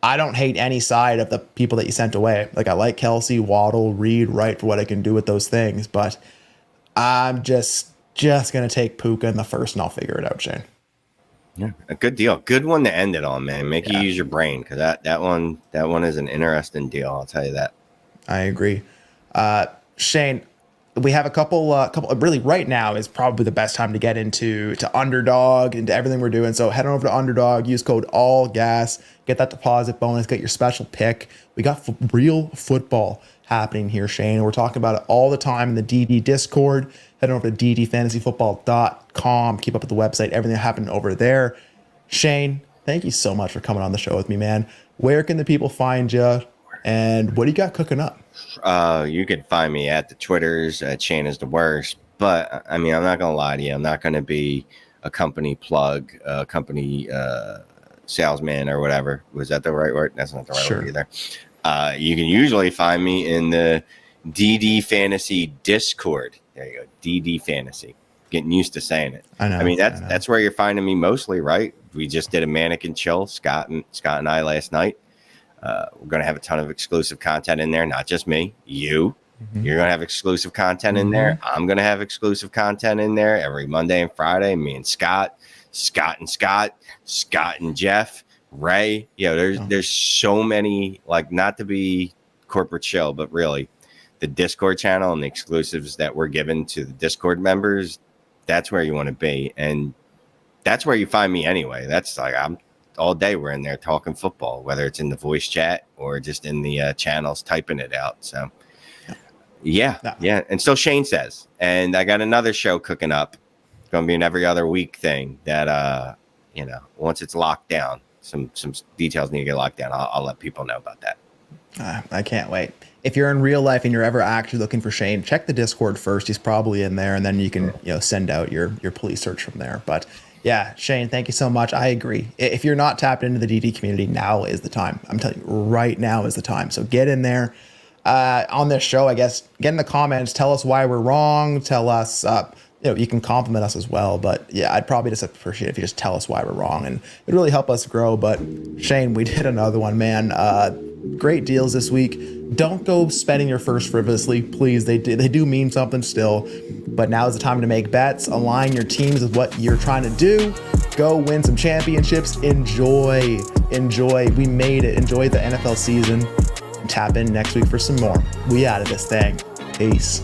I don't hate any side of the people that you sent away. I like Kelce, Waddle, Reed, Wright for what I can do with those things. But I'm just going to take Puka in the first, and I'll figure it out, Shane. Yeah, a good deal. Good one to end it on, man. Make you use your brain, because that one is an interesting deal. I'll tell you that. I agree. Shane, we have a couple really right now is probably the best time to get into Underdog, into everything we're doing. So head on over to Underdog, use code ALLGAS, get that deposit bonus, get your special pick. We got real football happening here, Shane. We're talking about it all the time in the DD Discord. Head on over to ddfantasyfootball.com. Keep up with the website, everything happening over there. Shane, thank you so much for coming on the show with me, man. Where can the people find you? And what do you got cooking up? You can find me at the Twitters at Shane is the worst. But I mean, I'm not gonna lie to you. I'm not gonna be a company plug, a company salesman or whatever. Was that the right word? That's not the right word either. You can usually find me in the DD Fantasy Discord. There you go, DD Fantasy. Getting used to saying it. I know. I mean, that's where you're finding me mostly, right? We just did a mannequin chill, Scott and I last night. We're going to have a ton of exclusive content in there, not just me, you. Mm-hmm. You're going to have exclusive content in there. I'm going to have exclusive content in there every Monday and Friday. Me and Scott and Jeff, Ray. You know, there's so many, like, not to be corporate shill, but really the Discord channel and the exclusives that we're given to the Discord members, that's where you want to be. And that's where you find me anyway. That's like, I'm all day we're in there talking football, whether it's in the voice chat or just in the channels typing it out. So yeah. And so Shane says, and I got another show cooking up. It's going to be an every other week thing that, once it's locked down, some details need to get locked down. I'll let people know about that. I can't wait. If you're in real life and you're ever actually looking for Shane, check the Discord first. He's probably in there, and then you can send out your police search from there. But yeah, Shane, thank you so much. I agree. If you're not tapped into the DD community, now is the time. I'm telling you, right now is the time. So get in there. On this show, I guess, get in the comments. Tell us why we're wrong. Tell us, you can compliment us as well. But yeah, I'd probably just appreciate if you just tell us why we're wrong, and it'd really help us grow. But Shane, we did another one, man. Great deals this week. Don't go spending your first frivolously, please. They do mean something still. But now is the time to make bets. Align your teams with what you're trying to do. Go win some championships. Enjoy. We made it. Enjoy the NFL season. And tap in next week for some more. We out of this thing. Peace.